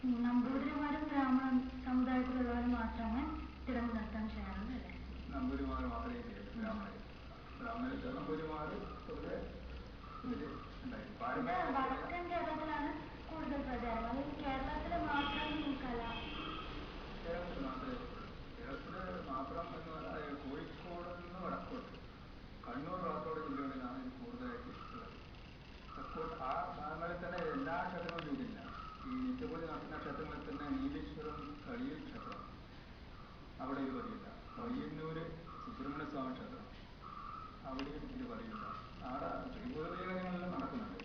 നമ്പൂതിരിമാരും ബ്രാഹ്മണ സമുദായത്തിലുള്ളവർ മാത്രമേ തിടമ്പ് നടത്താൻ ചെയ്യാറുള്ളൂ അല്ലേ? നമ്പൂതിരിമാർ മാത്രമേ ചെയ്യൂ. ബ്രാഹ്മണ നമ്പൂതിരിമാർ പൊതുവെ ഇതിൽ ഉണ്ടായിരുന്നു. വടക്കൻ കേരളത്തിലാണ് കൂടുതൽ പ്രചാരം. അത് കേരളത്തിൽ മാത്രം ഈ കല കേരളത്തിൽ മാത്രമേ എന്ന് പറഞ്ഞാൽ കോഴിക്കോട് നിന്ന് വടക്കോട്ട് കണ്ണൂർ കാസർഗോഡ് ജില്ലകളിലാണ് ഇത് കൂടുതലായിട്ട് ഉള്ളത്. തെക്കോട്ട് ആ ഭാഗങ്ങളിൽ തന്നെ എല്ലാ ക്ഷേത്രങ്ങളും രൂപയില്ല. ഈ നിത്യപൂജ നടത്തുന്ന ക്ഷേത്രങ്ങളിൽ തന്നെ നീലേശ്വരം കളിയിൽ ക്ഷേത്രം, അവിടെ ഇത് പറയില്ല. പയ്യന്നൂര് സുബ്രഹ്മണ്യ സ്വാമി ക്ഷേത്രം, അവിടെയും ഇത് പറയില്ല. ആടെ ശ്രീഭൂതീയ കാര്യങ്ങളെല്ലാം നടക്കുന്നുണ്ട്.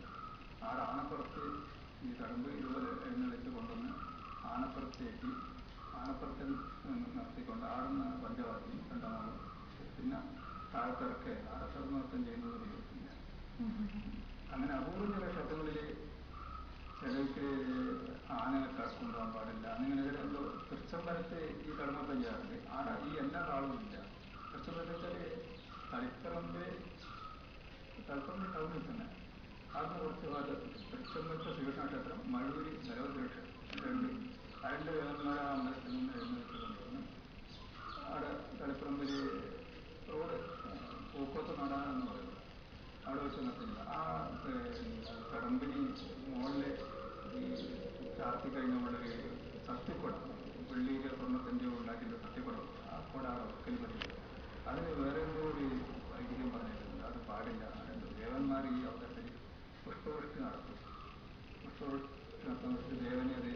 ആടെ ആനപ്പുറത്ത് ഈ തടമ്പ് ഇതുപോലെ എഴുന്നള്ളിച്ച് കൊണ്ടുവന്ന് ആനപ്പുറത്തേക്ക് ആനപ്പുറത്തിൽ നടത്തിക്കൊണ്ട് ആടുന്ന പഞ്ചവാദ്യം രണ്ടാമതും, പിന്നെ താഴത്തിറക്കെ ആടത്തറ നൃത്തം ചെയ്യുന്നത് ദൈവത്തില്ല. അങ്ങനെ അപൂർവം ചില ക്ഷേത്രങ്ങളിൽ ചിലർക്ക് ആനയെ കൊണ്ടുപോകാൻ പാടില്ല. അങ്ങനെ എന്തോ തൃച്ചംബരത്ത് ഈ കടമൊക്കെ ചെയ്യാറുണ്ട്. ആടെ ഈ എല്ലാ കാലവും ഇല്ല. തൃച്ചംബരത്ത് വെച്ചാൽ തളിപ്പറമ്പ് ടൗണിൽ തന്നെ അവിടുന്ന് കുറച്ച് ഭാഗത്ത് തൃച്ചംബരത്തെ ശ്രീകൃഷ്ണ ക്ഷേത്രം, മഴൂരി ഭഗവതി ക്ഷേത്രം, രണ്ട് വേദന്മാരെ അമ്പലത്തിൽ നിന്ന് എഴുന്നേറ്റ് കൊണ്ടുവന്ന് അവിടെ തളിപ്പറമ്പിൽ റോഡ് പൂക്കോത്ത് നട എന്ന് പറയുന്നത് അവിടെ വെച്ച് നടത്തുന്നില്ല. ആ കടമ്പിനി മുകളിൽ ഈ ചാർത്തി കഴിഞ്ഞുള്ളൊരു സത്യക്കുടം, വെള്ളിയിലെ സ്വർണ്ണത്തിൻ്റെ ഉണ്ടാക്കിയിട്ട് സത്യക്കുടം, ആ കുട അവിടെ വെക്കൽ പറ്റില്ല. അതിന് വേറെ എന്തോ ഒരു വൈദ്യം പറഞ്ഞിട്ടുണ്ട്. അത് പാടില്ല. ദേവന്മാർ ഈ അവസരത്തിൽ പുഷ്പവൃഷ്ടി നടത്തും. പുഷ്പവൃഷ്ടി നടത്തുന്ന ദേവനെ അത്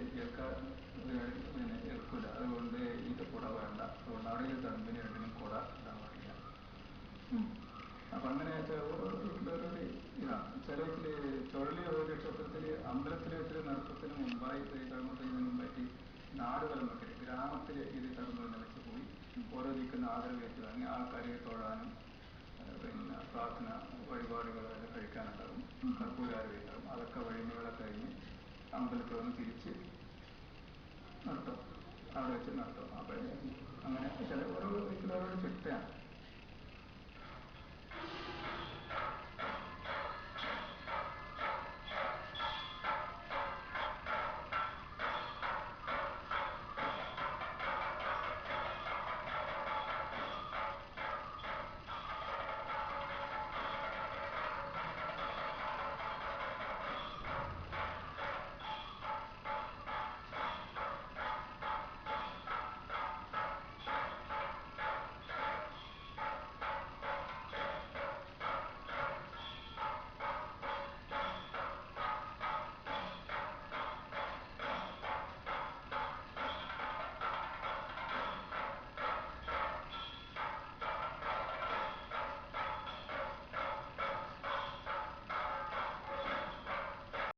ഏൽക്കില്ല. അതുകൊണ്ട് ഇത് കുട വേണ്ട. അതുകൊണ്ട് അവിടെ തടമ്പിന് രണ്ടിനും കുട ഇടാൻ പാടില്ല. അപ്പം അങ്ങനെ ഓരോ വീട്ടിലോരോ ഇതാണ്. ചില വീട്ടിൽ ചുഴലി ഓരോ ക്ഷേത്രത്തിൽ അമ്പലത്തിൽ വെച്ചൊരു നൃത്തത്തിന് മുമ്പായിട്ട് കടന്നു ചെയ്യുന്നതിന് മുമ്പായിട്ട് നാട് വലം വെക്കൽ, ഗ്രാമത്തിൽ ഇത് കടന്നു വെച്ച് പോയി ഓരോ ദിക്കുന്ന ആദരവ് വെച്ച് വാങ്ങി ആൾക്കാരെ തൊഴാനും പിന്നെ പ്രാർത്ഥന വഴിപാടുകളെല്ലാം കഴിക്കാനുണ്ടാകും. കർപ്പൂരാരവിണ്ടാകും. അതൊക്കെ വഴിമകളൊക്കെ കഴിഞ്ഞ് അമ്പലത്തിൽ വന്ന് തിരിച്ച് നടത്തും. അവിടെ വെച്ച് നടത്തും. അപ്പം അങ്ങനെ ചില ഓരോ വീട്ടിൽ ഓരോ ചിട്ടയാണ്.